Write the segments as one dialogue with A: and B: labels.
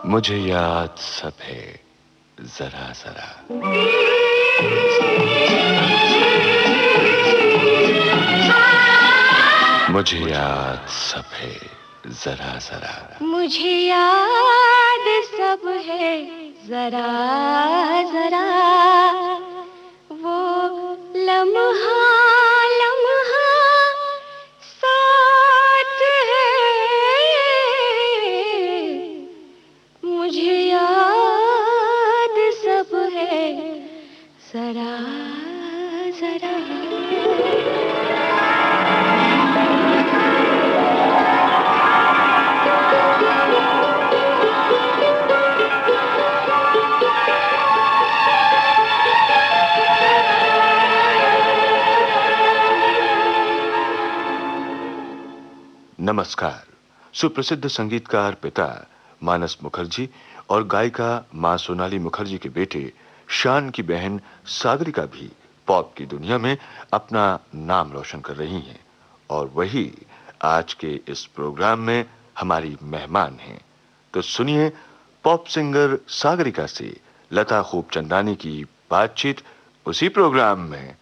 A: मुझे याद सब है जरा जरा। मुझे याद सब है जरा जरा।
B: मुझे याद सब है जरा जरा। वो लम्हा लम्हा साथ है। मुझे याद सब है जरा जरा।
A: नमस्कार। सुप्रसिद्ध संगीतकार पिता मानस मुखर्जी और गायिका मां सोनाली मुखर्जी के बेटे शान की बहन सागरिका भी पॉप की दुनिया में अपना नाम रोशन कर रही हैं और वही आज के इस प्रोग्राम में हमारी मेहमान हैं। तो सुनिए पॉप सिंगर सागरिका से लता खूबचंदानी की बातचीत उसी प्रोग्राम में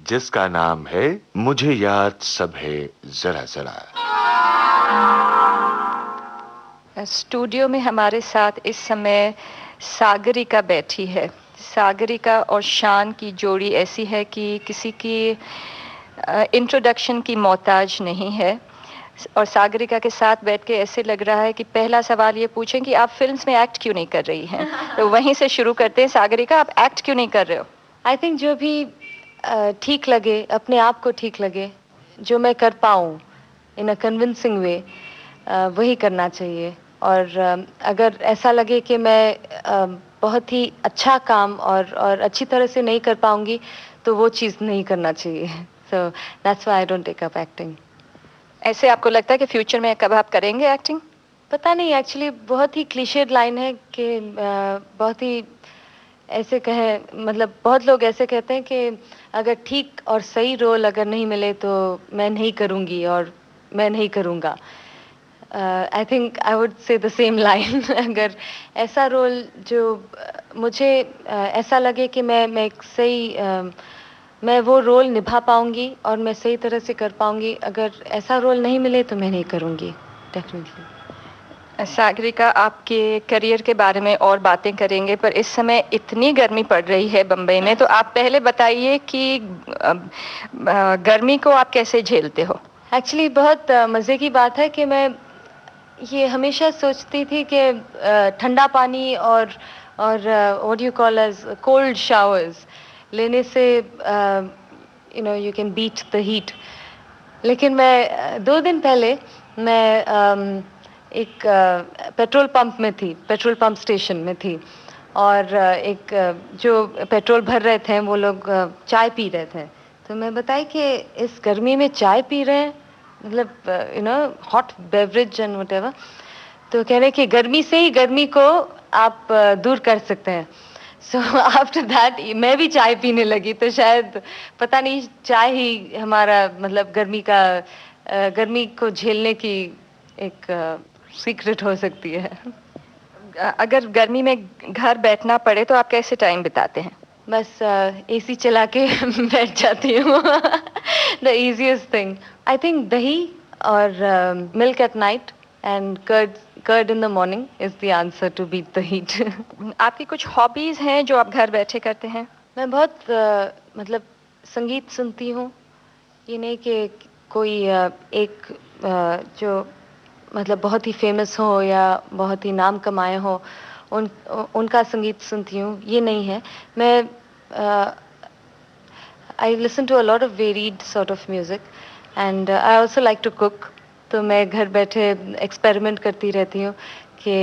A: जिसका नाम है मुझे याद सब है जरा जरा।
C: स्टूडियो में हमारे साथ इस समय सागरिका बैठी है। सागरिका और शान की जोड़ी ऐसी है कि किसी की इंट्रोडक्शन की मोहताज नहीं है। और सागरिका के साथ बैठ के ऐसे लग रहा है कि पहला सवाल ये पूछें कि आप फिल्म्स में एक्ट क्यों नहीं कर रही हैं। तो वहीं से शुरू करते हैं। सागरिका, आप एक्ट क्यों नहीं कर रहे हो?
D: आई थिंक जो भी ठीक लगे, अपने आप को ठीक लगे, जो मैं कर पाऊँ इन अ कन्विंसिंग वे, वही करना चाहिए। और अगर ऐसा लगे कि मैं बहुत ही अच्छा काम और अच्छी तरह से नहीं कर पाऊंगी तो वो चीज़ नहीं करना चाहिए। So that's why I don't take up acting.
C: ऐसे आपको लगता है कि फ्यूचर में कब आप करेंगे एक्टिंग?
D: पता नहीं, एक्चुअली बहुत ही क्लीशेड लाइन है कि बहुत ही ऐसे कहे, मतलब बहुत लोग ऐसे कहते हैं कि अगर ठीक और सही रोल अगर नहीं मिले तो मैं नहीं करूँगी और मैं नहीं करूँगा। I think I would say the same line. अगर ऐसा रोल जो मुझे ऐसा लगे कि मैं एक सही मैं वो रोल निभा पाऊँगी और मैं सही तरह से कर पाऊँगी, अगर ऐसा रोल नहीं मिले तो मैं नहीं करूँगी डेफिनेटली।
C: सागरिका, आपके करियर के बारे में और बातें करेंगे, पर इस समय इतनी गर्मी पड़ रही है बम्बई में, तो आप पहले बताइए कि गर्मी को आप कैसे झेलते हो?
D: एक्चुअली बहुत मज़े की बात है कि मैं ये हमेशा सोचती थी कि ठंडा पानी और what you call as cold showers लेने से you can beat the heat. लेकिन मैं 2 दिन पहले मैं एक पेट्रोल पंप में थी, पेट्रोल पंप स्टेशन में थी और एक जो पेट्रोल भर रहे थे वो लोग चाय पी रहे थे। तो मैं बताई कि इस गर्मी में चाय पी रहे हैं, मतलब हॉट बेवरेज एंड व्हाटएवर। तो कह रहे कि गर्मी से ही गर्मी को आप दूर कर सकते हैं। सो आफ्टर दैट मैं भी चाय पीने लगी। तो शायद पता नहीं, चाय ही हमारा मतलब गर्मी को झेलने की एक सीक्रेट हो सकती है।
C: अगर गर्मी में घर बैठना पड़े तो आप कैसे टाइम बिताते हैं?
D: बस एसी चला के बैठ जाती हूँ। The easiest thing I think दही और milk at night and curd in the morning is the answer to beat the heat.
C: आपकी कुछ हॉबीज हैं जो आप घर बैठे करते हैं?
D: मैं बहुत मतलब संगीत सुनती हूँ। ये नहीं कि कोई एक जो मतलब बहुत ही फेमस हो या बहुत ही नाम कमाए हो उनका संगीत सुनती हूँ, ये नहीं है। मैं I listen to a lot of varied sort of music and I also like to cook. तो मैं घर बैठे एक्सपेरिमेंट करती रहती हूँ कि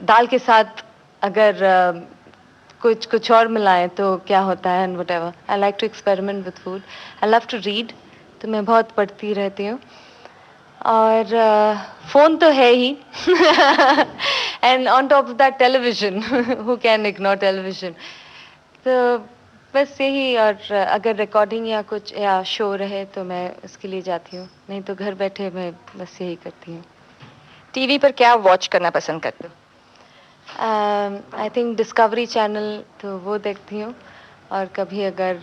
D: दाल के साथ अगर कुछ और मिलाएं तो क्या होता है and whatever. I like to experiment with food. I love to read, तो मैं बहुत पढ़ती रहती हूँ। और फोन तो है ही and on top of that television. Who can ignore television. तो बस यही, और अगर रिकॉर्डिंग या कुछ या शो रहे तो मैं उसके लिए जाती हूँ, नहीं तो घर बैठे मैं बस यही करती हूँ।
C: टीवी पर क्या वॉच करना पसंद करते हो?
D: आई थिंक डिस्कवरी चैनल, तो वो देखती हूँ, और कभी अगर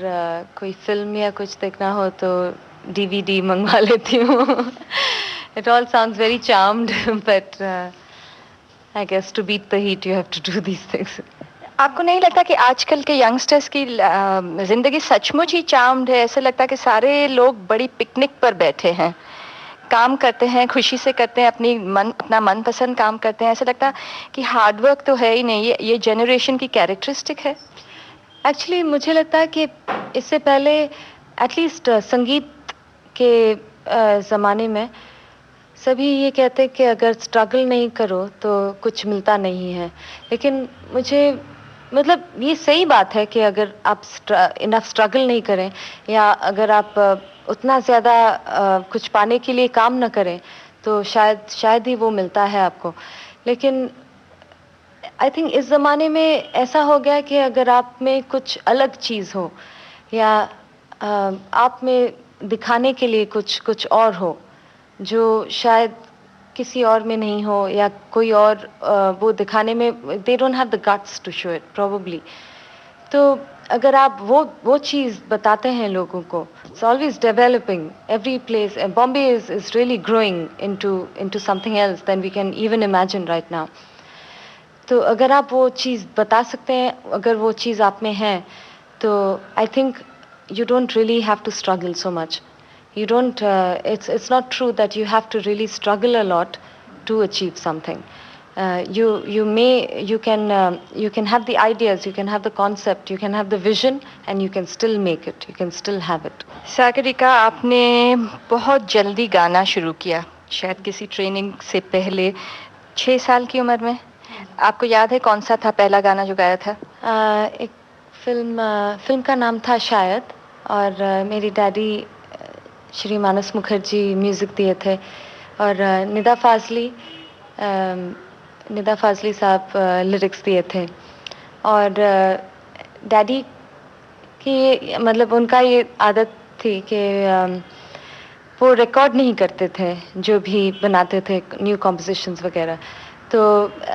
D: कोई फिल्म या कुछ देखना हो तो डीवीडी मंगवा लेती हूँ। It all sounds very charmed, but I guess to beat the heat you have to do these things.
C: आपको नहीं लगता कि आजकल के यंगस्टर्स की जिंदगी सचमुच ही चार्म्ड है? ऐसा लगता है कि सारे लोग बड़ी पिकनिक पर बैठे हैं, काम करते हैं, खुशी से करते हैं, अपना मनपसंद काम करते हैं। ऐसा लगता है कि हार्डवर्क तो है ही नहीं। ये जनरेशन की कैरेक्टरिस्टिक है।
D: एक्चुअली मुझे लगता है कि इससे पहले एटलीस्ट संगीत के ज़माने में सभी ये कहते कि अगर स्ट्रगल नहीं करो तो कुछ मिलता नहीं है, लेकिन मुझे मतलब ये सही बात है कि अगर आप इनफ स्ट्रगल नहीं करें, या अगर आप उतना ज़्यादा कुछ पाने के लिए काम ना करें, तो शायद ही वो मिलता है आपको। लेकिन आई थिंक इस ज़माने में ऐसा हो गया कि अगर आप में कुछ अलग चीज़ हो, या आप में दिखाने के लिए कुछ और हो जो शायद किसी और में नहीं हो, या कोई और वो दिखाने में they don't have the guts to show it probably, तो अगर आप वो चीज़ बताते हैं लोगों को, it's always developing every place. Bombay is really growing into something else than we can even imagine right now. तो अगर आप वो चीज़ बता सकते हैं, अगर वो चीज़ आप में है, तो I think you don't really have to struggle so much. You don't, it's not true that you have to really struggle a lot to achieve something. You can have the ideas, you can have the concept, you can have the vision, and you can still make it, you can still have it.
C: Sagarika, आपने बहुत जल्दी गाना शुरू किया, शायद किसी training से पहले, 6 साल की उम्र में। आपको याद है कौन सा था पहला गाना जो गाया था?
D: एक फिल्म का नाम था शायद, और मेरी डैडी श्री मानस मुखर्जी म्यूज़िक दिए थे, और निदा फाजली साहब लिरिक्स दिए थे। और डैडी की मतलब उनका ये आदत थी कि वो रिकॉर्ड नहीं करते थे जो भी बनाते थे न्यू कॉम्पोजिशंस वगैरह। तो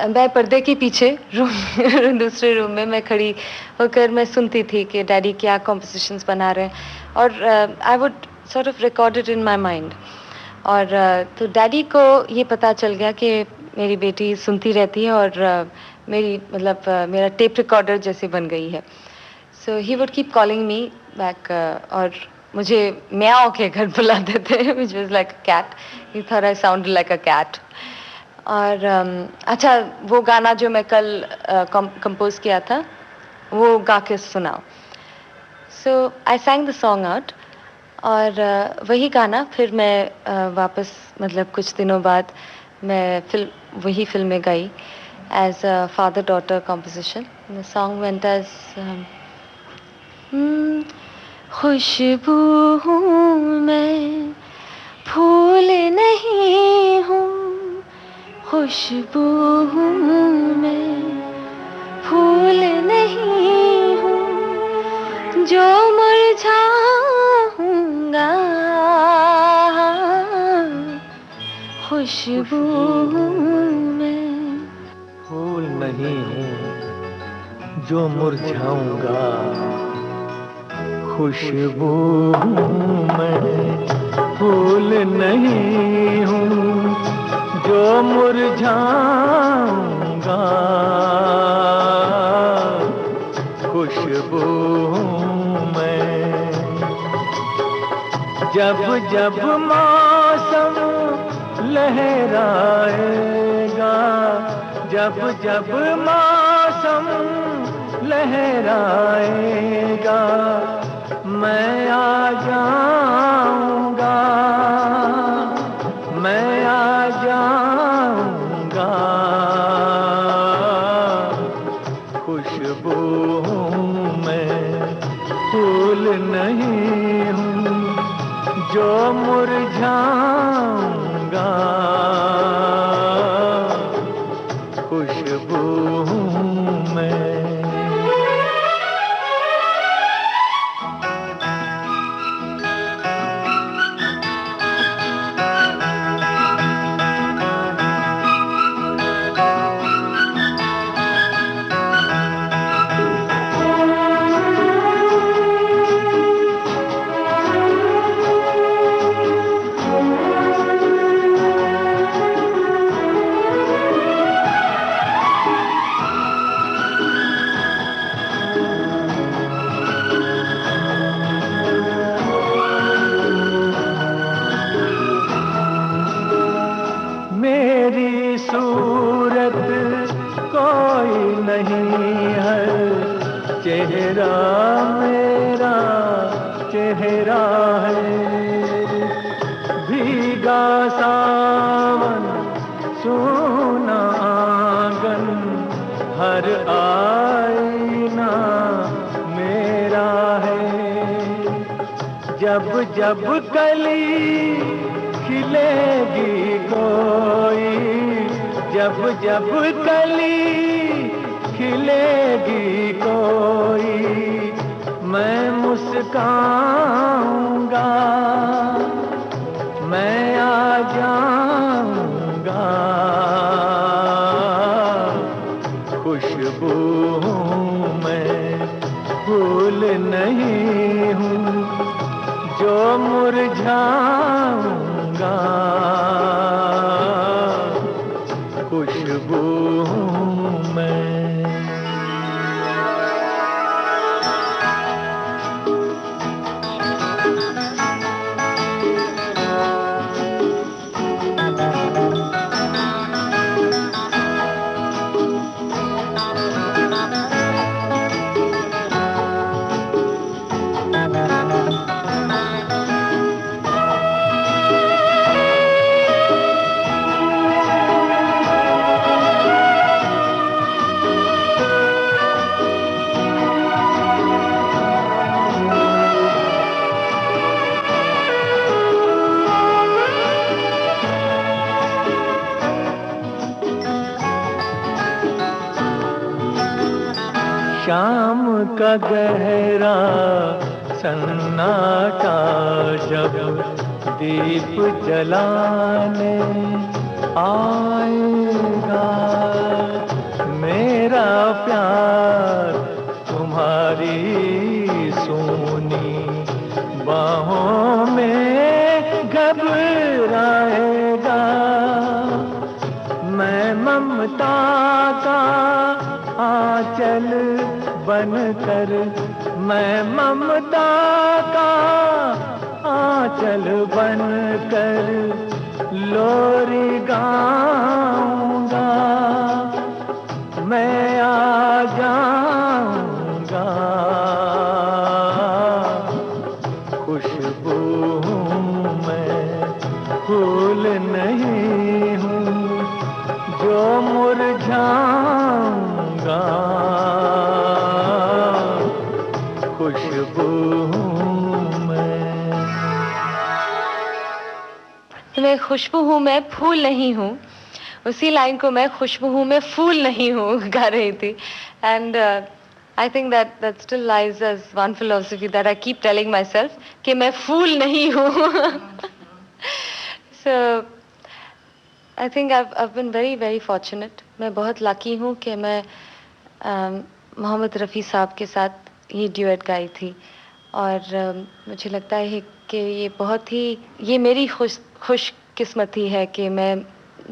D: मैं पर्दे के पीछे दूसरे रूम में मैं खड़ी होकर मैं सुनती थी कि डैडी क्या कॉम्पोजिशंस बना रहे हैं, और I would sort of record it in my mind. और तो डैडी को ये पता चल गया कि मेरी बेटी सुनती रहती है, और मेरी मतलब मेरा टेप रिकॉर्डर जैसे बन गई है। So he would keep calling me back, और मुझे म्याओ के घर बुलाते थे, which was like a cat. He thought I sound like a cat. और अच्छा, वो गाना जो मैं कल कंपोज किया था वो गा के सुनाओ। सो आई सैंग द सॉन्ग आउट, और वही गाना फिर मैं वापस मतलब कुछ दिनों बाद मैं वही फिल्म में गाई as a father daughter composition. The song went as खुशबू हूँ मैं, फूल नहीं हूँ, खुशबू हूँ मैं, फूल नहीं हूँ, जो मुरझाऊंगा, खुशबू हूँ मैं,
E: फूल नहीं हूँ जो मुरझाऊंगा, खुशबू हूँ मैं, फूल नहीं हूँ जो मुरझाऊंगा, खुशबू हूँ मैं। जब जब मौसम लहराएगा, जब जब मौसम लहराएगा, मैं आ जाऊंगा, मैं आ जाऊंगा, खुशबू हूँ मैं, फूल नहीं हूँ जो मुरझाऊंगा, खुशबू हूँ मैं। भीगा सावन सूना आंगन, हर आईना मेरा है। जब जब कली खिलेगी कोई, जब जब कली खिलेगी कोई, मैं मुस्काऊंगा, मैं आ जाऊंगा। खुशबू हूँ मैं, फूल नहीं हूँ जो मुरझाऊंगा। खुशबू हूँ मैं। शाम का गहरा सन्नाटा जब दीप जलाने आएगा, मेरा प्यार तुम्हारी सोनी बाहों में घबराएगा। मैं ममता का आंचल बनकर, मैं ममता का आंचल बनकर लोरी गाऊंगा। मैं आ जाऊंगा। खुशबू हूँ मैं, फूल नहीं हूँ जो मुरझाऊंगा। खुशबू हूँ मैं।
D: मैं खुशबू हूँ मैं, फूल नहीं हूँ, उसी लाइन को मैं खुशबू हूँ मैं, फूल नहीं हूँ गा रही थी. And I think that still lies as one philosophy that I keep telling myself कि मैं फूल नहीं हूँ. So I think I've been very fortunate. मैं बहुत lucky हूँ कि मैं मोहम्मद रफ़ी साहब के साथ ये ड्यूएट गाई थी और मुझे लगता है कि ये बहुत ही ये मेरी खुशकिस्मती है कि मैं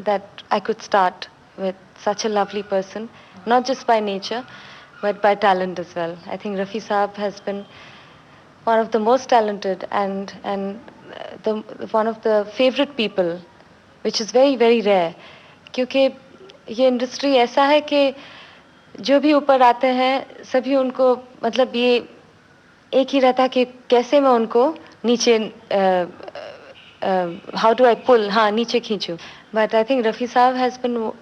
D: that I could start with such a lovely person, not just by nature but by talent as well. I think Rafi Saab has been one of the most talented and one of the favorite people, which is very rare. क्योंकि ये industry ऐसा है कि जो भी ऊपर आते हैं सभी उनको मतलब ये एक ही रहता कि कैसे मैं उनको नीचे how do I pull हाँ नीचे खींचूं. But I think Rafi Saab has been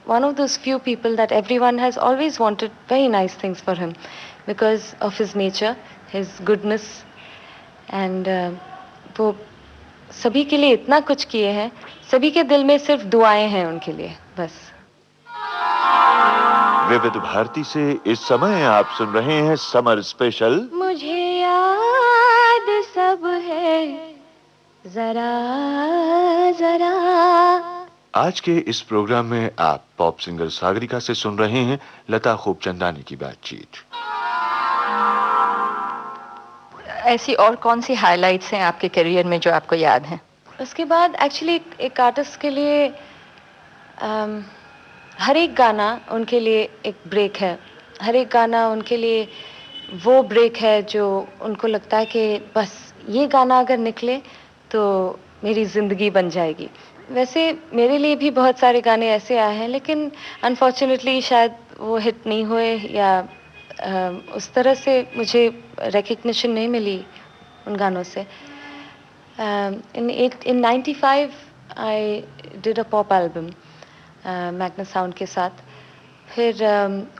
D: one of those few people that everyone has always wanted very nice things for him because of his nature, his goodness, and वो सभी के लिए इतना कुछ किए हैं, सभी के दिल में सिर्फ दुआएं हैं उनके लिए बस.
A: विविध भारती से इस समय आप सुन रहे हैं समर स्पेशल.
B: मुझे याद सब है जरा जरा.
A: आज के इस प्रोग्राम में आप पॉप सिंगर सागरिका से सुन रहे हैं लता खूबचंदानी की बातचीत.
C: ऐसी और कौन सी हाइलाइट्स हैं आपके करियर में जो आपको याद हैं?
D: उसके बाद एक्चुअली एक आर्टिस्ट के लिए हर एक गाना उनके लिए एक ब्रेक है. हर एक गाना उनके लिए वो ब्रेक है जो उनको लगता है कि बस ये गाना अगर निकले तो मेरी ज़िंदगी बन जाएगी. वैसे मेरे लिए भी बहुत सारे गाने ऐसे आए हैं लेकिन अनफॉर्चुनेटली शायद वो हिट नहीं हुए या उस तरह से मुझे रिकग्निशन नहीं मिली उन गानों से. In 95 I did a pop album Magna sound के साथ. फिर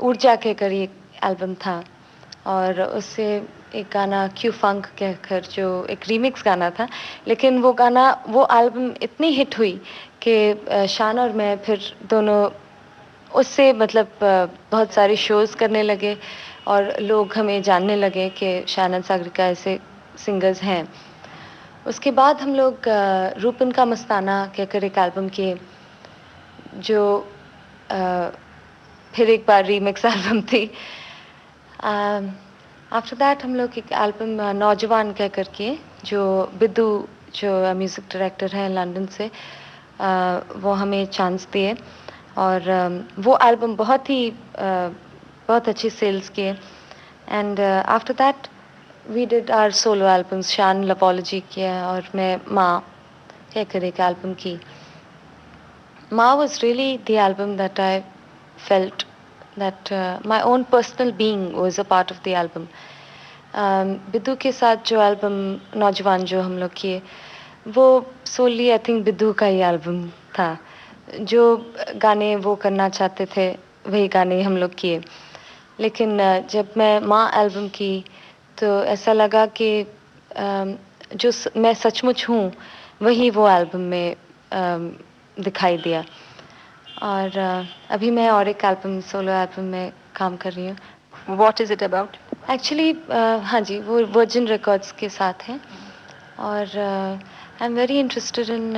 D: ऊर्जा के कर एक एल्बम था और उससे एक गाना क्यू फंक कहकर जो एक रीमिक्स गाना था, लेकिन वो गाना वो एल्बम इतनी हिट हुई कि शान और मैं फिर दोनों उससे मतलब बहुत सारे शोज़ करने लगे और लोग हमें जानने लगे कि शान और सागरिका ऐसे सिंगर्स हैं. उसके बाद हम लोग रूपन का मस्ताना कहकर एक एल्बम किए जो फिर एक बार रीमिक्स एल्बम थी. आफ्टर दैट हम लोग एक एल्बम नौजवान कहकर किए जो बिद्दू जो म्यूज़िक डायरेक्टर हैं लंदन से, वो हमें चांस दिए और वो एल्बम बहुत अच्छी सेल्स किए. And after that we did our solo albums. Shaan लपॉलजी किया और मैं माँ कहकर एक एल्बम की. माँ was really the album that I felt that my own personal being was a part of the album. Biddu के साथ जो एल्बम नौजवान जो हम लोग किए वो सोली आई थिंक बिद्दू का ही एल्बम था. जो गाने वो करना चाहते थे वही गाने हम लोग किए. लेकिन जब मैं माँ एल्बम की तो ऐसा लगा कि जो मैं सचमुच हूँ वही वो एल्बम में दिखाई दिया. और अभी मैं और एक एल्बम सोलो एल्बम में काम कर रही हूँ.
C: What is it about?
D: Actually हाँ जी, वो वर्जिन रिकॉर्ड्स के साथ है और I am very interested in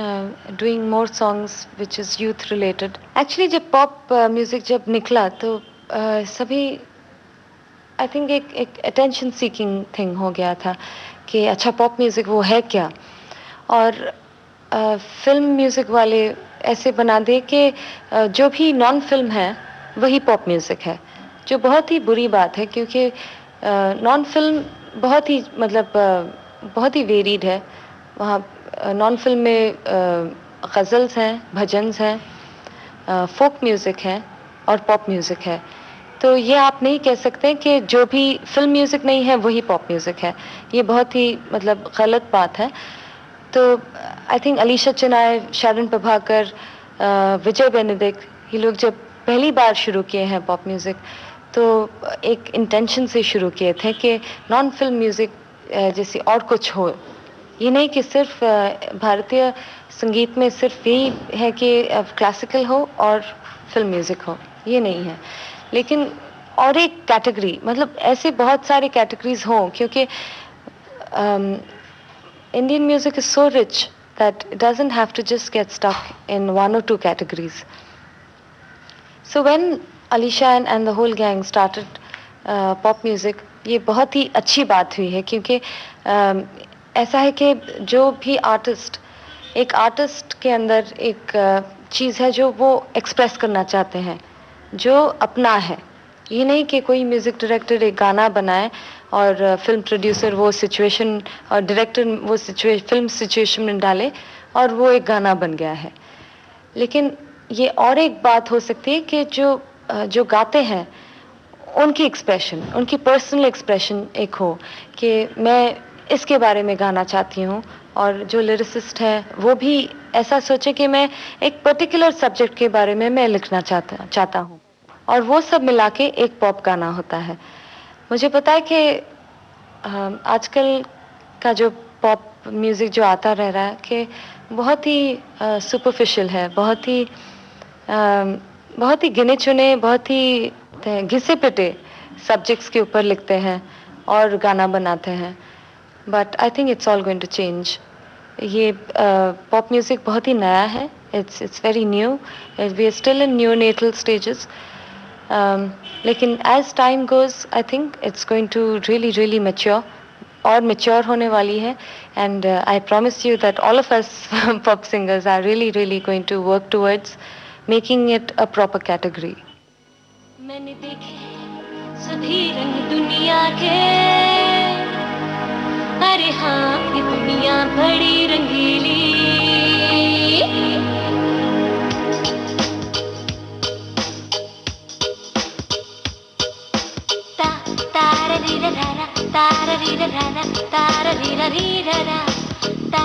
D: doing more songs which is youth related. Actually जब पॉप म्यूज़िक जब निकला तो सभी आई थिंक एक अटेंशन सीकिंग थिंग हो गया था कि अच्छा पॉप म्यूज़िक वो है क्या. और फिल्म म्यूज़िक वाले ऐसे बना दे कि जो भी नॉन फिल्म है वही पॉप म्यूज़िक है, जो बहुत ही बुरी बात है क्योंकि नॉन फिल्म बहुत ही मतलब बहुत ही वेरीड है. वहाँ नॉन फिल्म में गज़ल्स हैं, भजन्स हैं, फोक म्यूज़िक है और पॉप म्यूज़िक है. तो ये आप नहीं कह सकते कि जो भी फिल्म म्यूज़िक नहीं है वही पॉप म्यूज़िक है. ये बहुत ही मतलब गलत बात है. तो आई थिंक अलीशा चिनाय, शारन प्रभाकर, विजय बेनेडिक्ट, ये लोग जब पहली बार शुरू किए हैं पॉप म्यूज़िक तो एक इंटेंशन से शुरू किए थे कि नॉन फिल्म म्यूज़िक जैसी और कुछ हो. ये नहीं कि सिर्फ भारतीय संगीत में सिर्फ यही है कि क्लासिकल हो और फिल्म म्यूज़िक हो, ये नहीं है. लेकिन और एक कैटेगरी मतलब ऐसे बहुत सारे कैटेगरीज हों क्योंकि Indian music is so rich that it doesn't have to just get stuck in one or two categories. So when Alisha and the whole gang started pop music, ये बहुत ही अच्छी बात हुई है क्योंकि ऐसा है कि जो भी आर्टिस्ट, एक आर्टिस्ट के अंदर एक चीज़ है जो वो एक्सप्रेस करना चाहते हैं, जो अपना है. ये नहीं कि कोई म्यूज़िक डायरेक्टर एक गाना बनाए और फिल्म प्रोड्यूसर वो सिचुएशन और डायरेक्टर वो फिल्म सिचुएशन में डाले और वो एक गाना बन गया है. लेकिन ये और एक बात हो सकती है कि जो गाते हैं उनकी एक्सप्रेशन, उनकी पर्सनल एक्सप्रेशन एक हो कि मैं इसके बारे में गाना चाहती हूँ, और जो लिरिसिस्ट है वो भी ऐसा सोचे कि मैं एक पर्टिकुलर सब्जेक्ट के बारे में मैं लिखना चाहता हूँ, और वो सब मिला के एक पॉप गाना होता है. मुझे पता है कि आजकल का जो पॉप म्यूज़िक जो आता रह रहा है कि बहुत ही सुपरफिशियल है, बहुत ही गिने चुने, बहुत ही घिसे पिटे सब्जेक्ट्स के ऊपर लिखते हैं और गाना बनाते हैं. But I think it's all going to change. ये पॉप म्यूज़िक बहुत ही नया है. It's very new. We are still in neonatal stages. लेकिन as time goes I think it's going to really mature और मैच्योर होने वाली है. And I promise you that all of us pop singers are really going to work towards making it a proper category.
B: मैंने देखे सभी रंग दुनिया के, अरे हाँ ये दुनिया बड़ी रंगीली. तारा री रा रा तारा री रा रा तारा री रा रा ता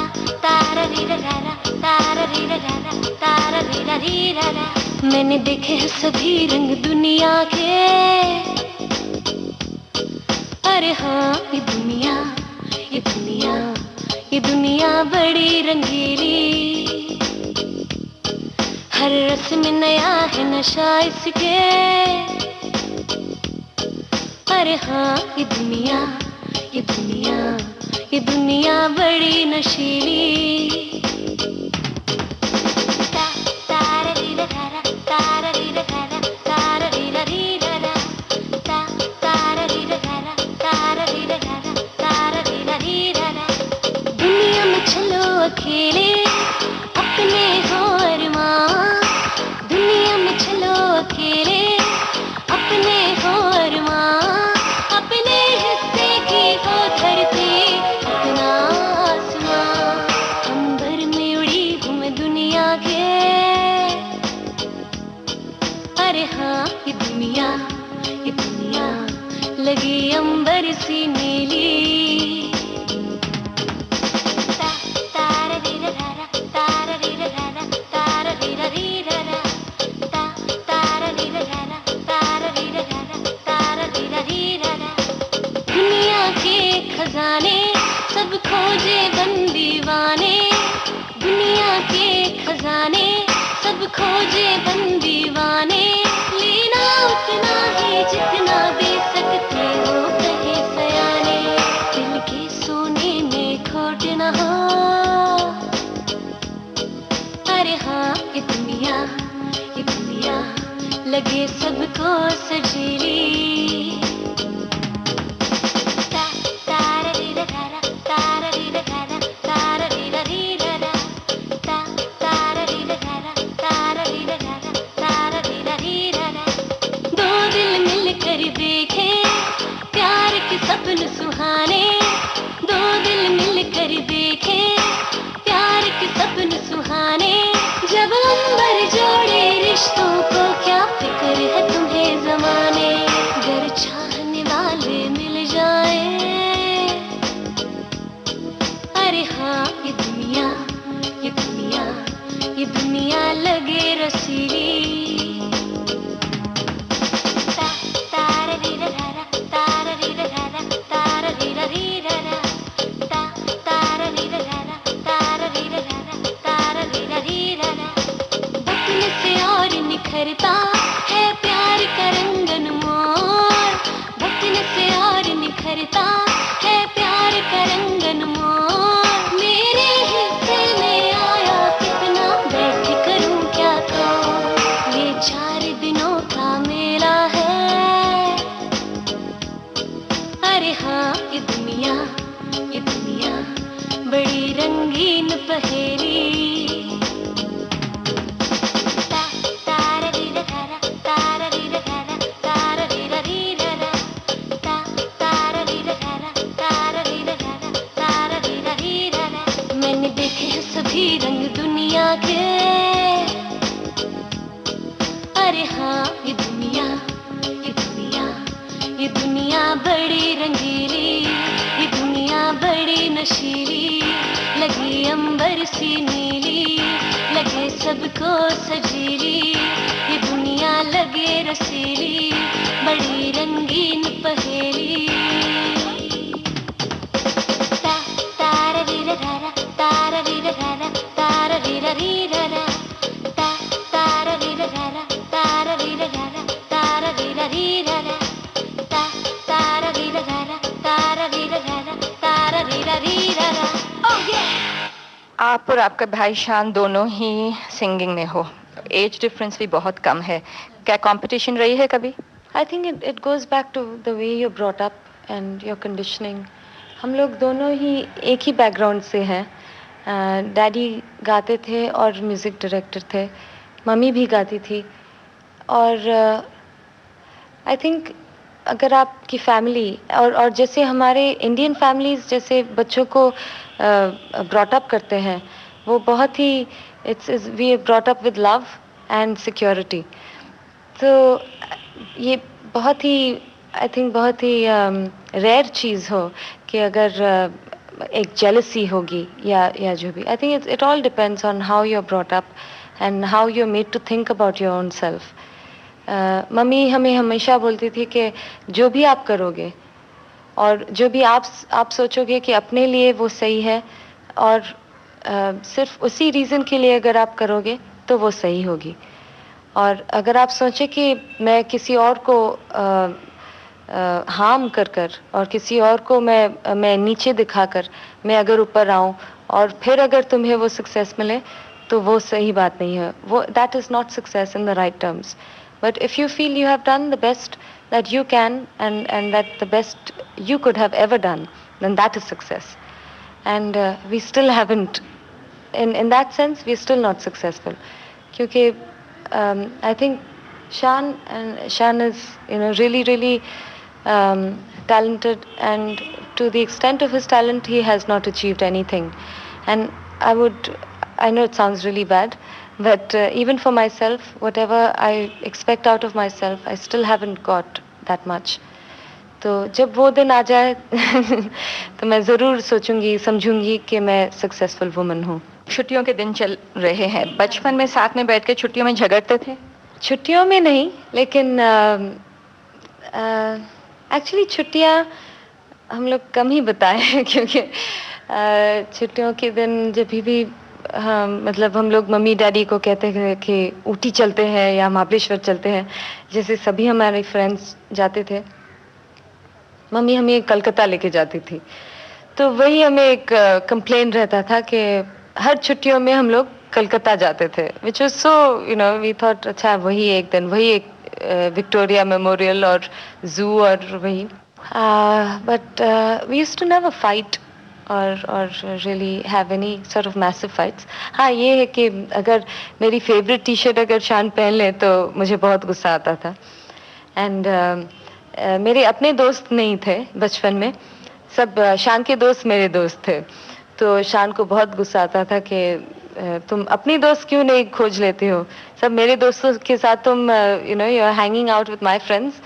B: मैंने देखे हैं सभी रंग दुनिया के, अरे हाँ ये दुनिया, ये दुनिया, ये दुनिया बड़ी रंगीली, हर रस में नया है नशा इसके, अरे हाँ ये दुनिया, ये दुनिया, ये दुनिया बड़ी नशीली। दुनिया में चलो अकेले अपने हो अरमान, दुनिया में चलो अकेले अपने हो अरमान, अपने हिस्से की हो धरती अपना आसमान, अंबर में उड़ी हूँ मैं दुनिया के, अरे हाँ ये दुनिया, ये दुनिया लगी अंबर सी नीली। दुनिया के खजाने सब खोजे बंदीवाने, दुनिया के खजाने सब खोजे बंदीवाने, लेना उतना ही जितना दे सकते हो कहे सयाने, दिल के सोने में खोट न हो, अरे हाँ ये दुनिया, ये दुनिया लगे सबको सजीली। दो दिल मिलकर देखे प्यार के सपन सुहाने, दो दिल मिलकर देखे प्यार के सपन सुहाने, जब अंबर जोड़े रिश्तों को क्या फिक्र है तुम्हें जमाने, घर चाहने वाले मिल जाए, अरे हाँ ये दुनिया, ये दुनिया, ये दुनिया लगे रसीली। बचने से और निखरता है प्यार का रंगन मोर, बचने से और निखरता है प्यार का रंगन मोर, मेरे हिस्से में आया कितना बैठ करूं क्या तो, ये 4 दिनों का मेला है, अरे हाँ ये दुनिया, ये दुनिया बड़ी रंगीन पहेली। मैंने देखे हैं सभी रंग दुनिया के, अरे हाँ ये दुनिया, ये दुनिया, ये दुनिया बड़ी रंगीली, ये दुनिया बड़ी नशीली, लगी अंबर सी नीली, लगे सबको सजीली, ये दुनिया लगे रसीली, बड़ी रंगीन पहेली।
C: आप और आपका भाई शान दोनों ही सिंगिंग में हो, एज डिफरेंस भी बहुत कम है, क्या कंपटीशन रही है कभी?
D: I think it goes back to the way you're brought up and your conditioning. हम लोग दोनों ही एक ही बैकग्राउंड से हैं, डैडी गाते थे और म्यूज़िक डायरेक्टर थे, मम्मी भी गाती थी, और आई थिंक अगर आपकी फैमिली और जैसे हमारे इंडियन फैमिलीज जैसे बच्चों को ब्रॉट अप करते हैं, वो बहुत ही it's we brought up with love and security, तो ये बहुत ही आई थिंक बहुत ही रेयर चीज़ हो कि अगर एक jealousy होगी या जो भी. I think it all depends on how you're brought up and how you're made to think about your own self. Mummy हमें हमेशा बोलती थी कि जो भी आप करोगे और जो भी आप सोचोगे कि अपने लिए वो सही है और सिर्फ उसी रीज़न के लिए अगर आप करोगे तो वो सही होगी. और अगर आप सोचें कि मैं किसी और को हार्म कर और किसी और को मैं नीचे दिखाकर मैं अगर ऊपर आऊं और फिर अगर तुम्हें वो सक्सेस मिले तो वो सही बात नहीं है. वो that is not success in the right terms. But if you feel you have done the best that you can and that the best you could have ever done, then that is success. And we still haven't, in that sense we're still not successful, क्योंकि I think Shan is really talented, and to the extent of his talent he has not achieved anything. And I know it sounds really bad, but even for myself, whatever I expect out of myself, I still haven't got that much. तो जब वो दिन आ जाए तो मैं ज़रूर सोचूंगी समझूंगी कि मैं सक्सेसफुल वुमन हूँ.
C: छुट्टियों के दिन चल रहे हैं. बचपन में साथ में बैठ के छुट्टियों में झगड़ते थे?
D: छुट्टियों में नहीं, लेकिन एक्चुअली छुट्टियाँ हम लोग कम ही बिताए हैं, क्योंकि छुट्टियों के दिन जब भी हाँ, मतलब हम लोग मम्मी डैडी को कहते थे कि ऊटी चलते हैं या महाबलेश्वर चलते हैं, जैसे सभी हमारे फ्रेंड्स जाते थे. मम्मी हमें कलकत्ता लेके जाती थी, तो वही हमें एक कंप्लेन रहता था कि हर छुट्टियों में हम लोग कलकत्ता जाते थे, which was so we thought अच्छा वही एक दिन वही एक विक्टोरिया मेमोरियल और जू और वही. But we used to never fight और really have any sort of massive fights. हाँ, ये है कि अगर मेरी फेवरेट टी शर्ट अगर शान पहन ले तो मुझे बहुत गुस्सा आता था. एंड मेरे अपने दोस्त नहीं थे बचपन में, सब शान के दोस्त मेरे दोस्त थे, तो शान को बहुत गुस्सा आता था कि तुम अपनी दोस्त क्यों नहीं खोज लेती हो, सब मेरे दोस्तों के साथ तुम you are hanging out with my friends.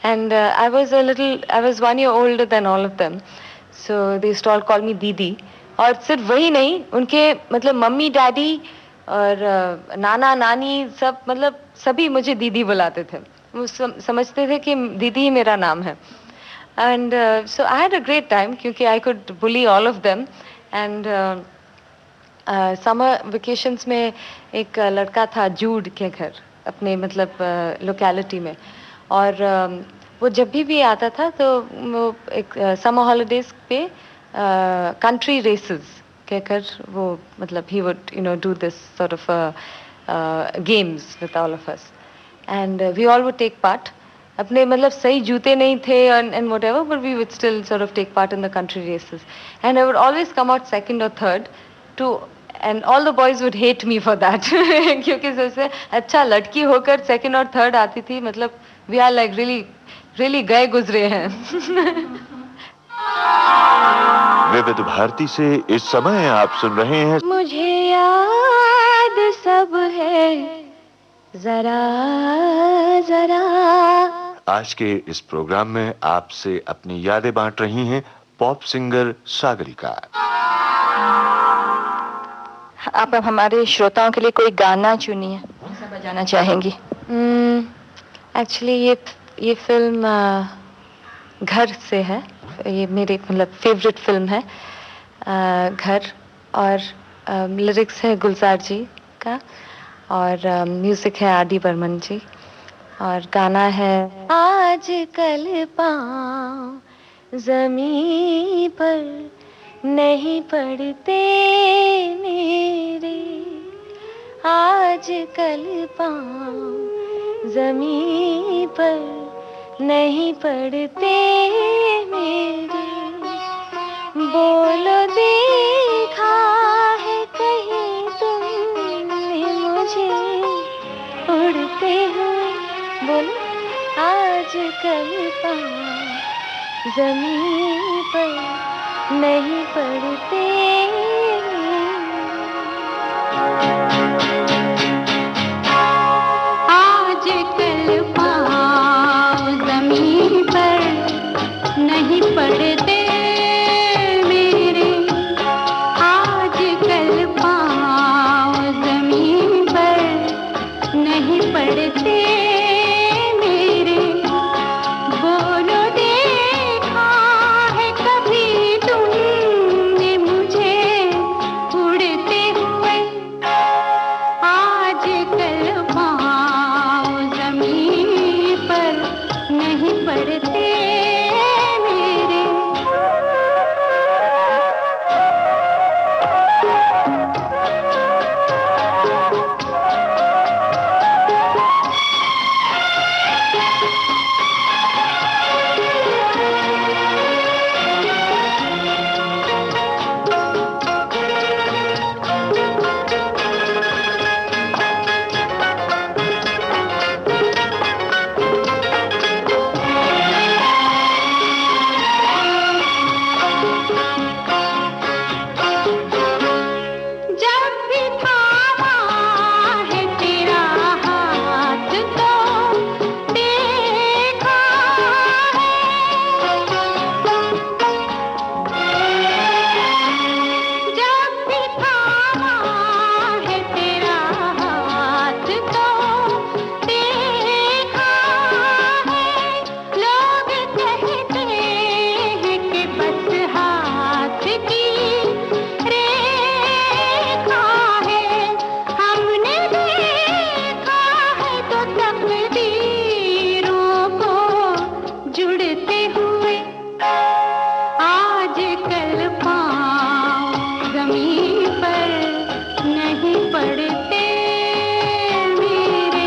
D: And I was 1 year older than all of them. So they used to all call me दीदी. और सिर्फ वही नहीं, उनके मतलब मम्मी डैडी और नाना नानी सब मतलब सभी मुझे दीदी बुलाते थे. वो समझते थे कि दीदी ही मेरा नाम है. And so I had a great time, क्योंकि I could bully all of them. And summer vacations में एक लड़का था जूड के घर अपने मतलब लोकेलिटी में, और वो जब भी आता था तो वो एक समर हॉलीडेज पे कंट्री रेसेस कहकर वो मतलब ही would do this sort of games with all of us, and we all would take part. अपने मतलब सही जूते नहीं थे and whatever, but we would still sort of take part in the country races, and I would always come out second और third too, and all the boys would hate me for that क्योंकि सबसे अच्छा लड़की होकर second और third आती थी, मतलब वी आर लाइक रियली गए गुजरे हैं.
A: विविध भारती से इस समय आप सुन रहे हैं
B: मुझे याद सब है जरा जरा.
A: आज के इस प्रोग्राम में आपसे अपनी यादें बांट रही हैं पॉप सिंगर सागरिका.
C: आप अब हमारे श्रोताओं के लिए कोई गाना चुनिए, कौन सा बजाना चाहेंगी?
D: एक्चुअली ये फिल्म घर से है. ये मेरी मतलब फेवरेट फिल्म है घर, और लिरिक्स है गुलजार जी का और म्यूजिक है आर डी बर्मन जी, और गाना है आज कल पाँव ज़मीं पर नहीं पड़ते मेरे, आज कल पाँव ज़मीं पर नहीं पड़ते मेरे, बोलो देखा है कहीं तुमने मुझे उड़ते हुए, बोलो आज कल पाँव ज़मीं पर नहीं पड़ते मेरे.
B: आज कल पाँव ज़मीं पर नहीं पड़ते मेरे, भी थामा है तेरा हाथ तो देखा है। जब भी थामा है तेरा हाथ तो देखा है। लोग कहते हैं कि बस हाथ की रेखा है। हमने देखा है तो तकदीरों को जुड़ते हुए। आज कल पाँव ज़मीन पर नहीं पड़ते मेरे।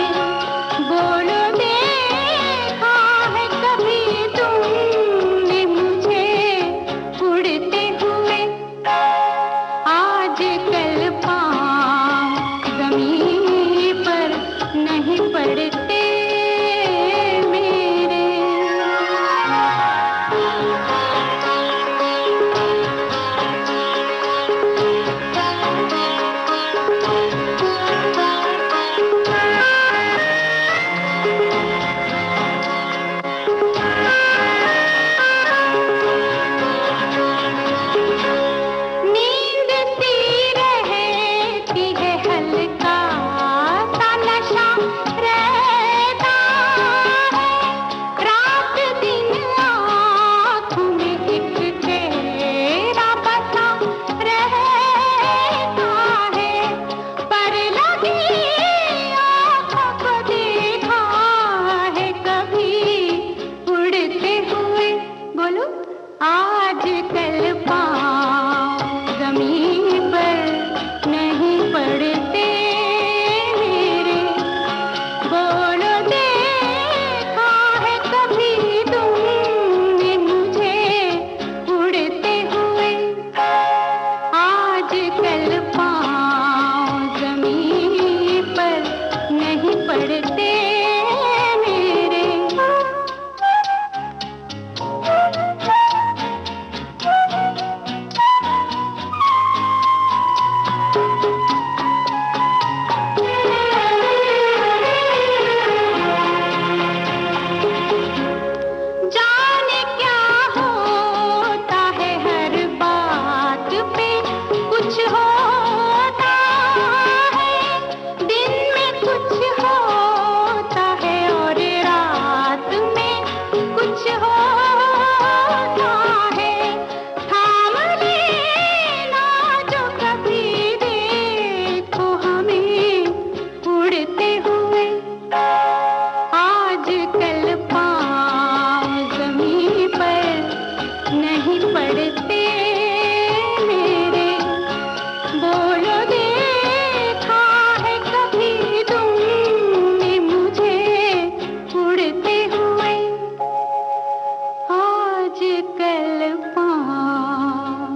B: बोलो देखा है कभी तुमने मुझे उड़ते हुए। आज कल पाँव ज़मीन पर नहीं पड़ते मेरे। नींद सी रहती है हल्का सा नशा रहता है। रात दिन आँखों में एक तेरा बसा रहता है। पर लगी आँखों को देखा है कभी उड़ते हुए। बोलो आज कल पाँव ज़मीन पर नहीं पड़ते मेरे। बोलो देखा है कभी तुमने मुझे उड़ते हुए। आज कल पाँव ज़मीन पर नहीं पड़ते मेरे। जाने क्या होता है हर बात पे कुछ होता है। दिन में कुछ होता है और रात में कुछ होता है। थाम लेना जो कभी देखो हमें उड़ते हुए। आज कल पाँव ज़मीन पर नहीं पड़ते मेरे। बोलो देखा है कभी तुमने मुझे उड़ते हुए। आज कल पाँव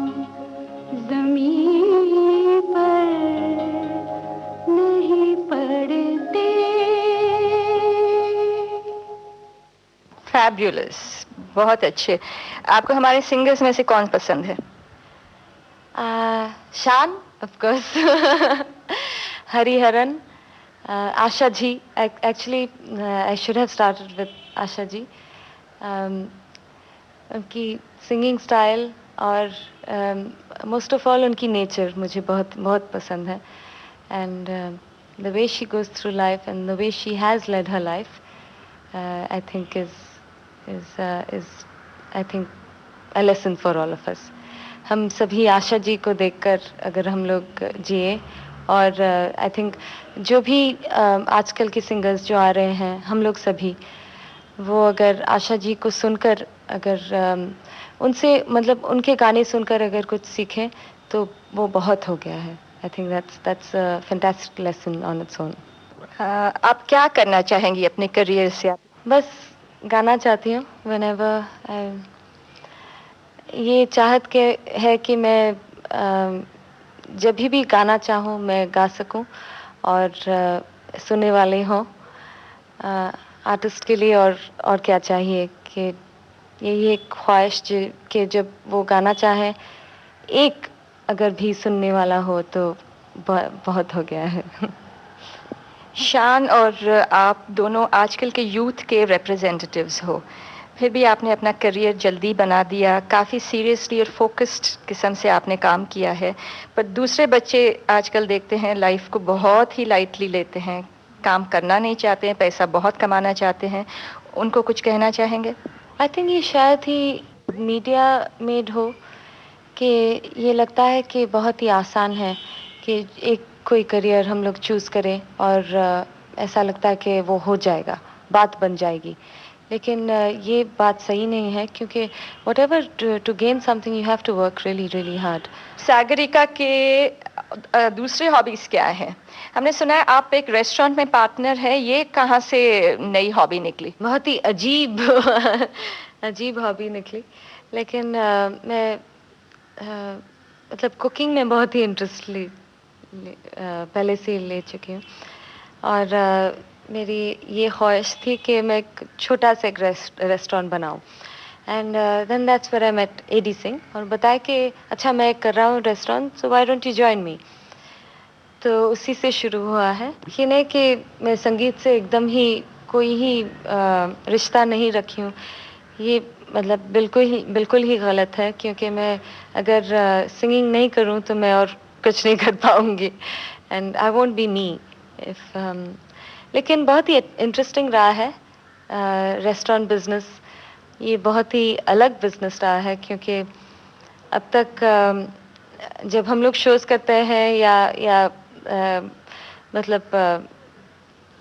B: ज़मीन पर नहीं पड़ते।
C: फैब्युलस, बहुत अच्छे। आपको हमारे सिंगर्स में से कौन पसंद है?
D: शान, of course. Hariharan, Asha ji. Actually, I should have started with Asha ji. उनकी सिंगिंग स्टाइल और मोस्ट ऑफ ऑल उनकी नेचर मुझे बहुत बहुत पसंद है. And the way she goes through life and the way she has led her life I think is I think a lesson for all of us. हम सभी आशा जी को देखकर अगर हम लोग जिए और आई थिंक जो भी आजकल के सिंगर्स जो आ रहे हैं हम लोग सभी वो अगर आशा जी को सुनकर अगर उनसे मतलब उनके गाने सुनकर अगर कुछ सीखें तो वो बहुत हो गया है. I think that's a fantastic lesson on its own.
C: आप क्या करना चाहेंगी अपने करियर से? आप
D: बस गाना चाहती हूँ. व्हेनेवर ये चाहत के है कि मैं जब भी गाना चाहूँ मैं गा सकूँ और सुनने वाले हों. आर्टिस्ट के लिए और क्या चाहिए कि यही एक ख्वाहिश कि जब वो गाना चाहे एक अगर भी सुनने वाला हो तो बहुत हो गया है।
C: शान और आप दोनों आजकल के यूथ के रिप्रेजेंटेटिव्स हो, फिर भी आपने अपना करियर जल्दी बना दिया, काफ़ी सीरियसली और फोकस्ड किस्म से आपने काम किया है। पर दूसरे बच्चे आजकल देखते हैं लाइफ को बहुत ही लाइटली लेते हैं, काम करना नहीं चाहते हैं, पैसा बहुत कमाना चाहते हैं, उनको कुछ कहना चाहेंगे?
D: आई थिंक ये शायद ही मीडिया मेड हो कि ये लगता है कि बहुत ही आसान है कि एक कोई करियर हम लोग चूज़ करें और ऐसा लगता है कि वो हो जाएगा, बात बन जाएगी। लेकिन ये बात सही नहीं है, क्योंकि whatever to gain something you have to work really really hard.
C: Sagarika के दूसरे हॉबीज क्या हैं? हमने सुना है आप एक रेस्टोरेंट में पार्टनर है, ये कहाँ से नई हॉबी निकली?
D: बहुत ही अजीब अजीब हॉबी निकली, लेकिन मैं मतलब कुकिंग में बहुत ही इंटरेस्ट पहले से ले चुकी हूँ। और मेरी ये ख्वाहिश थी कि मैं एक छोटा सा एक रेस्टोरेंट बनाऊँ। And then that's where I met Eddie Singh, और बताया कि अच्छा मैं कर रहा हूँ restaurant, so why don't you join me. तो उसी से शुरू हुआ है। ये नहीं कि मैं संगीत से एकदम ही कोई ही रिश्ता नहीं रखी हूँ, ये मतलब बिल्कुल ही गलत है, क्योंकि मैं अगर सिंगिंग नहीं करूँ तो मैं और कुछ नहीं कर पाऊँगी, and I won't be me if. लेकिन बहुत ही इंटरेस्टिंग रहा है रेस्टोरेंट बिजनेस। ये बहुत ही अलग बिजनेस रहा है, क्योंकि अब तक जब हम लोग शोज करते हैं या मतलब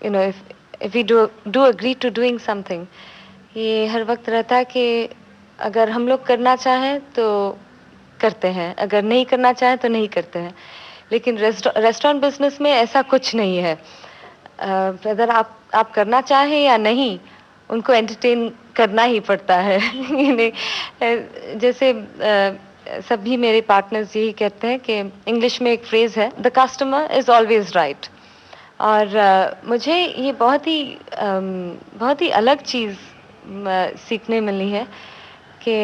D: you know if we do agree to doing something, ये हर वक्त रहता है कि अगर हम लोग करना चाहें तो करते हैं, अगर नहीं करना चाहें तो नहीं करते हैं। लेकिन रेस्टोरेंट बिजनेस में ऐसा कुछ नहीं है। अगर आप करना चाहें या नहीं, उनको एंटरटेन करना ही पड़ता है। जैसे सभी मेरे पार्टनर्स यही कहते हैं कि इंग्लिश में एक फ्रेज है, the customer is always right. और मुझे ये बहुत ही अलग चीज़ सीखने मिली है कि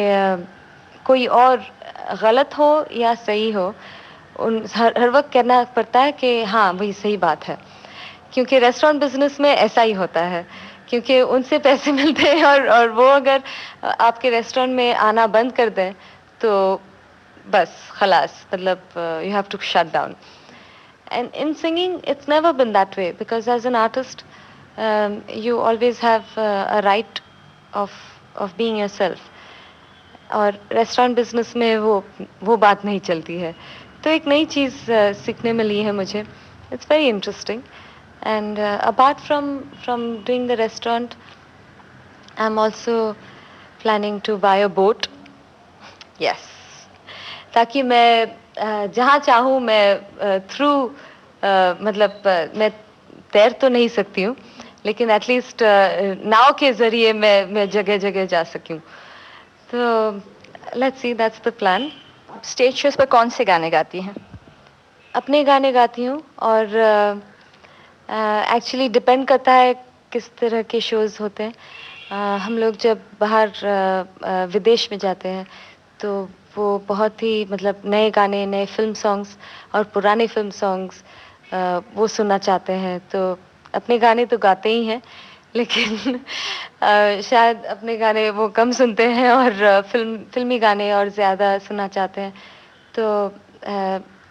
D: कोई और गलत हो या सही हो, हर वक्त कहना पड़ता है कि हाँ वही सही बात है, क्योंकि रेस्टोरेंट बिजनेस में ऐसा ही होता है, क्योंकि उनसे पैसे मिलते हैं और वो अगर आपके रेस्टोरेंट में आना बंद कर दें तो बस खलास, मतलब you have to shut down. And in singing, it's never been that way, because as an artist, you always have a right of being yourself. और रेस्टोरेंट बिजनेस में वो बात नहीं चलती है। तो एक नई चीज़ सीखने मिली है मुझे। It's very interesting. And apart from doing the restaurant, I am also planning to buy a boat. Yes, ताकि मैं जहाँ चाहूँ मैं थ्रू मतलब मैं तैर तो नहीं सकती हूँ, लेकिन एटलीस्ट नाव के ज़रिए मैं जगह जगह जा सकूँ। तो let's see, that's the plan.
C: Stage shows पर कौन से गाने गाती हैं?
D: अपने गाने गाती हूँ, और एक्चुअली डिपेंड करता है किस तरह के शोज़ होते हैं। हम लोग जब बाहर विदेश में जाते हैं तो वो बहुत ही मतलब नए गाने, नए फिल्म सॉन्ग्स और पुराने फिल्म सॉन्ग्स वो सुनना चाहते हैं। तो अपने गाने तो गाते ही हैं, लेकिन शायद अपने गाने वो कम सुनते हैं और फिल्मी गाने और ज़्यादा सुनना चाहते हैं। तो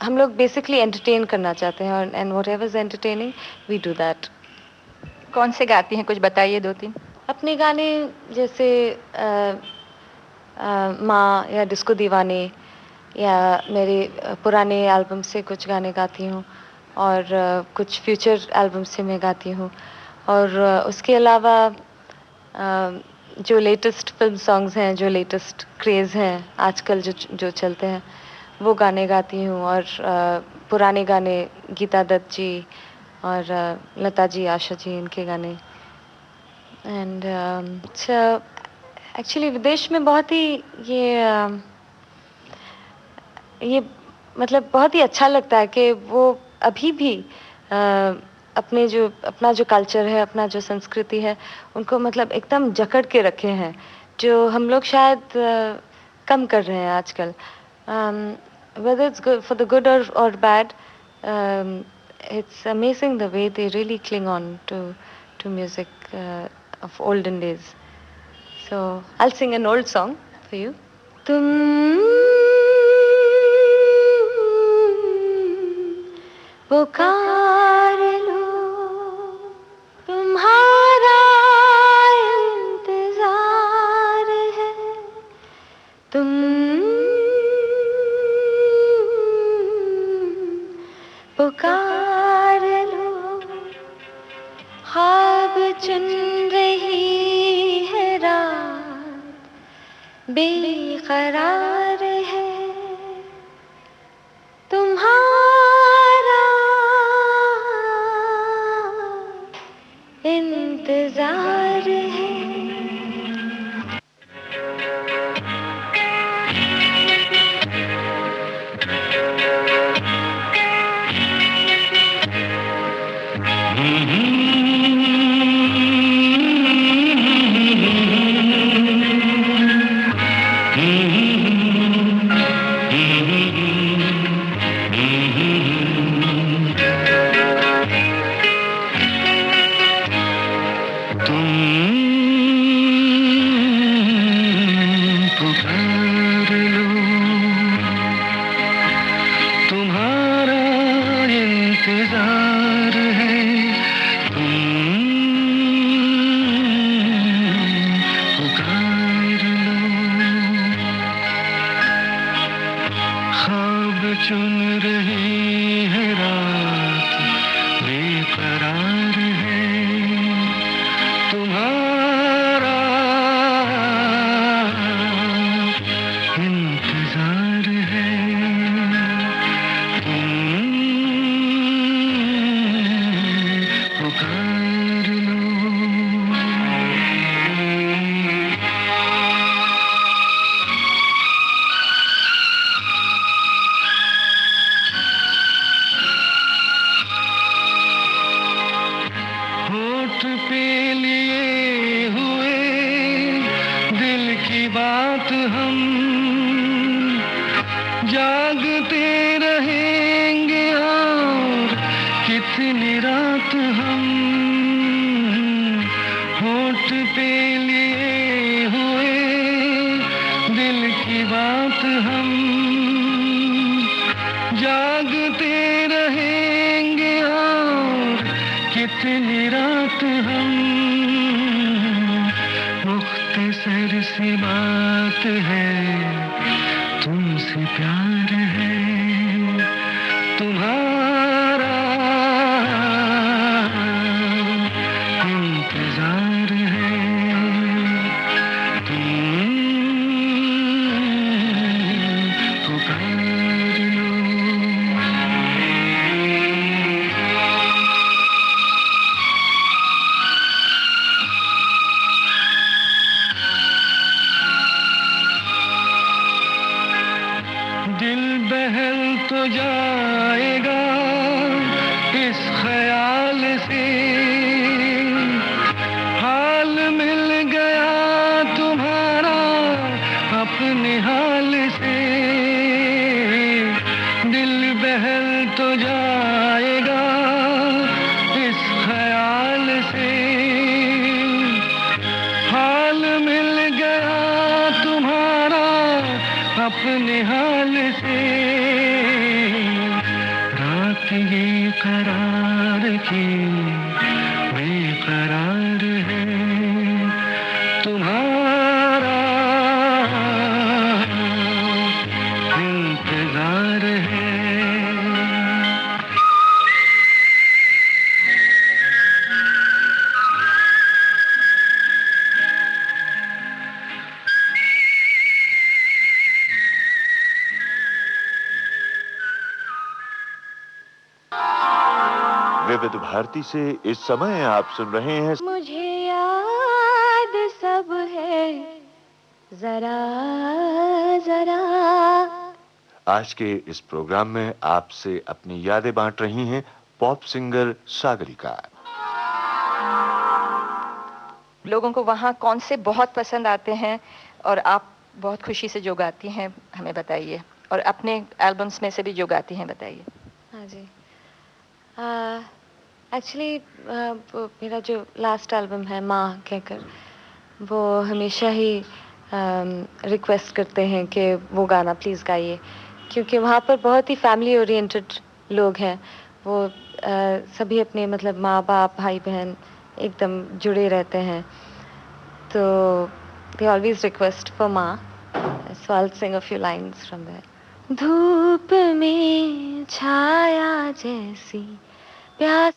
D: हम लोग बेसिकली एंटरटेन करना चाहते हैं, and whatever is entertaining we do that.
C: कौन से गाती हैं, कुछ बताइए 2-3।
D: अपने गाने जैसे माँ या डिस्को दीवाने, या मेरे पुराने एल्बम से कुछ गाने गाती हूँ, और कुछ फ्यूचर एल्बम से मैं गाती हूँ। और उसके अलावा जो लेटेस्ट फिल्म सॉन्ग्स हैं, जो लेटेस्ट क्रेज़ हैं आजकल जो चलते हैं, वो गाने गाती हूँ। और पुराने गाने गीता दत्त जी और लता जी, आशा जी, इनके गाने। एंड एक्चुअली विदेश में बहुत ही ये मतलब बहुत ही अच्छा लगता है कि वो अभी भी अपना जो कल्चर है, अपना जो संस्कृति है, उनको मतलब एकदम जकड़ के रखे हैं, जो हम लोग शायद कम कर रहे हैं आजकल। Whether it's good for the good और bad, it's amazing the way they really cling on to music of olden days. So I'll sing an old song for you. तुम पुकार लो, तुम्हारा इंतजार है, तुम पुकार लो, ख्वाब चुन रही है रात, बेकरार है तुम्हारा इंतजार है।
A: विविध भारती से इस समय आप सुन रहे हैं
D: मुझे याद सब है जरा जरा।
A: आज के इस प्रोग्राम में आपसे अपनी यादें बांट रही हैं पॉप सिंगर सागरिका।
C: लोगों को वहाँ कौन से बहुत पसंद आते हैं और आप बहुत खुशी से जो गाती हैं हमें बताइए, और अपने एल्बम्स में से भी जो गाती हैं बताइए।
D: हाँ जी, एक्चुअली मेरा जो लास्ट एल्बम है माँ कहकर, वो हमेशा ही रिक्वेस्ट करते हैं कि वो गाना प्लीज़ गाइए, क्योंकि वहाँ पर बहुत ही फैमिली ओरिएंटेड लोग हैं। वो सभी अपने मतलब माँ बाप भाई बहन एकदम जुड़े रहते हैं, तो दे ऑलवेज रिक्वेस्ट फॉर माँ, so I will sing a few lines from that. धूप में छाया जैसी प्यास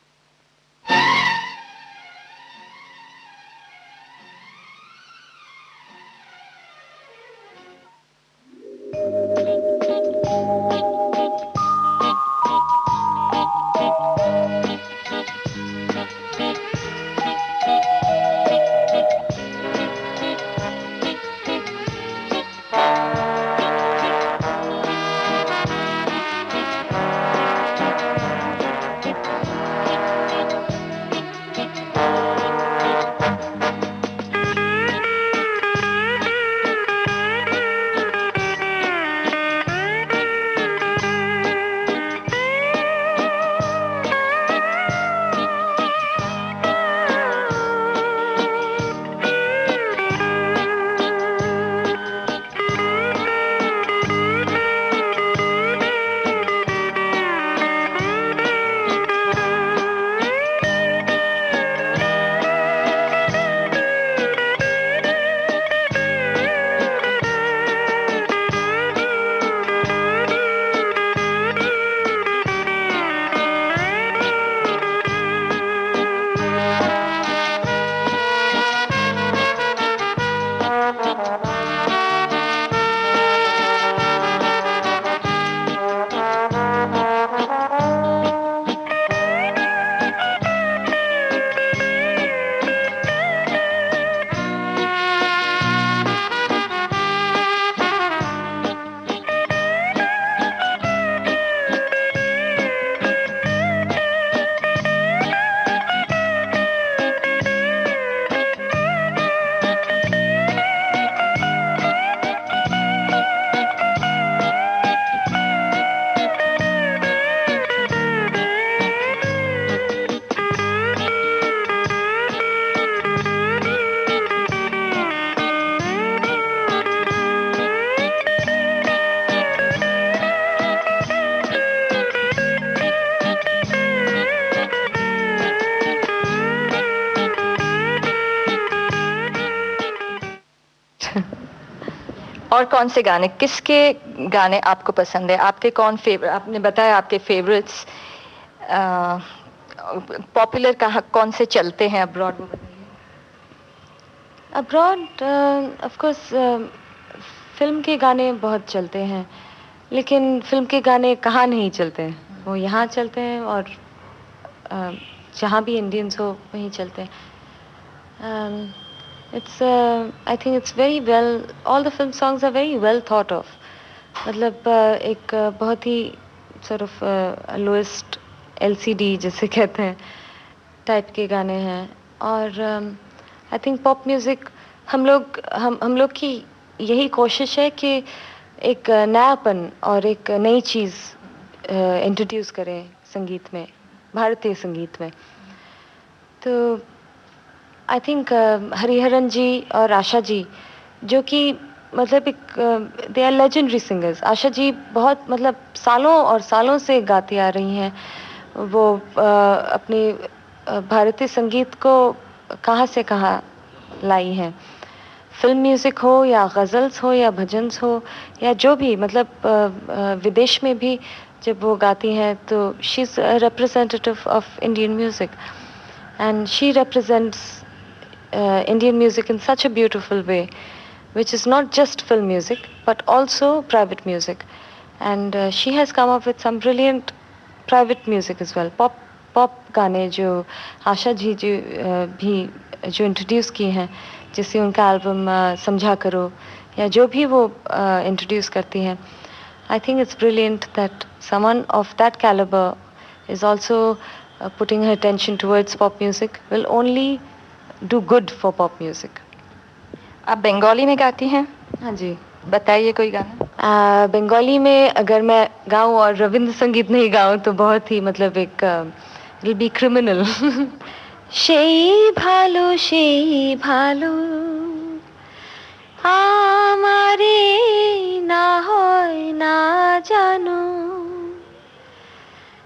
C: और कौन से गाने, किसके गाने आपको पसंद है? आपके कौन फेवरेट, आपने बताया आपके फेवरेट्स, पॉपुलर कहाँ कौन से चलते हैं अब्रॉड, वो बताइए।
D: अब्रॉड ऑफ कोर्स फिल्म के गाने बहुत चलते हैं, लेकिन फिल्म के गाने कहाँ नहीं चलते हैं, वो यहाँ चलते हैं, और जहाँ भी इंडियंस हो वहीं चलते हैं। It's I think it's very well, all the film songs are very well thought of. मतलब एक बहुत ही sort of lowest LCD जिसे कहते हैं टाइप के गाने हैं, और आई थिंक पॉप म्यूज़िक हम लोग की यही कोशिश है कि एक नयापन और एक नई चीज़ इंट्रोड्यूस करें संगीत में, भारतीय संगीत में। तो आई थिंक हरिहरन जी और आशा जी, जो कि मतलब एक they are legendary singers. Asha ji बहुत मतलब सालों और सालों से गाती आ रही हैं। वो अपने भारतीय संगीत को कहाँ से कहाँ लाई हैं। फिल्म म्यूज़िक हो या गज़ल्स हो या भजन्स हो या जो भी, मतलब विदेश में भी जब वो गाती हैं तो she is representative of Indian music, and she represents Indian music in such a beautiful way, which is not just film music but also private music, and she has come up with some brilliant private music as well. Pop गाने जो आशा जी भी जो introduce किए हैं, जैसे उनका album समझा करो या जो भी वो इंट्रोड्यूस करती हैं, I think it's brilliant that someone of that caliber is also putting her attention towards pop music will only do good for pop music.
C: आप बंगाली में गाती हैं?
D: हाँ जी,
C: बताइए कोई गाना।
D: बंगाली में अगर मैं गाऊं और रविंद्र संगीत नहीं गाऊं तो बहुत ही मतलब एक विल बी क्रिमिनल। সেই ভালো আমারে না হয় না জানো,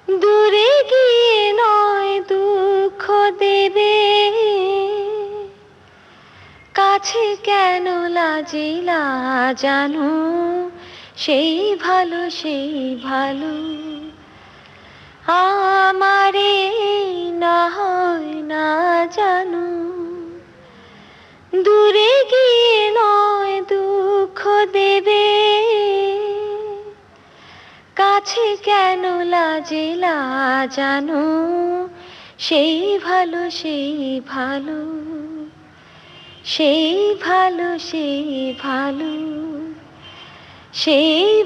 D: দূরে গিয়ে নয় দুঃখ দেবে, কাছে কেন লাজিলা জানো, সেই ভালো আমারে না হয় না জানো, দূরে গিয়ে নয় দুঃখ দেবে, কাছে কেন লাজিলা জানো, সেই ভালো সেই ভালো সেই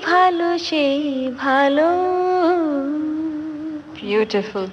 D: ভালো সেই ভালো।
C: Beautiful.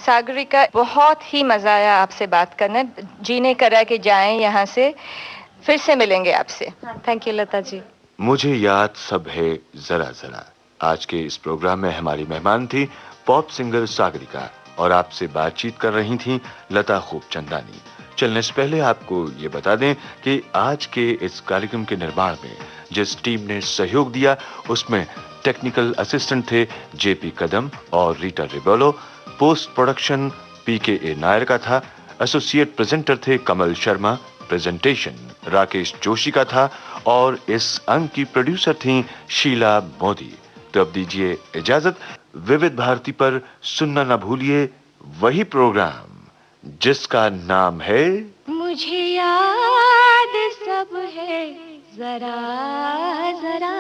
C: सागरिका, बहुत ही मजा आया आपसे बात करना। जीने करा के जाएं यहाँ से, फिर से मिलेंगे आपसे।
D: Thank you Lata ji.
A: मुझे याद सब है जरा जरा। आज के इस प्रोग्राम में हमारी मेहमान थी पॉप सिंगर सागरिका और आपसे बातचीत कर रही थी लता खूबचंदानी। चलने से पहले आपको ये बता दें कि आज के इस कार्यक्रम के निर्माण में जिस टीम ने सहयोग दिया उसमें टेक्निकल असिस्टेंट थे जेपी कदम और रीटा रिबोलो, पोस्ट प्रोडक्शन पीके नायर का था, एसोसिएट प्रेजेंटर थे कमल शर्मा, प्रेजेंटेशन राकेश जोशी का था और इस अंक की प्रोड्यूसर थी शीला मोदी। तो अब दीजिए इजाजत। विविध भारती पर सुनना ना भूलिए वही प्रोग्राम जिसका नाम है
B: मुझे याद सब है जरा जरा।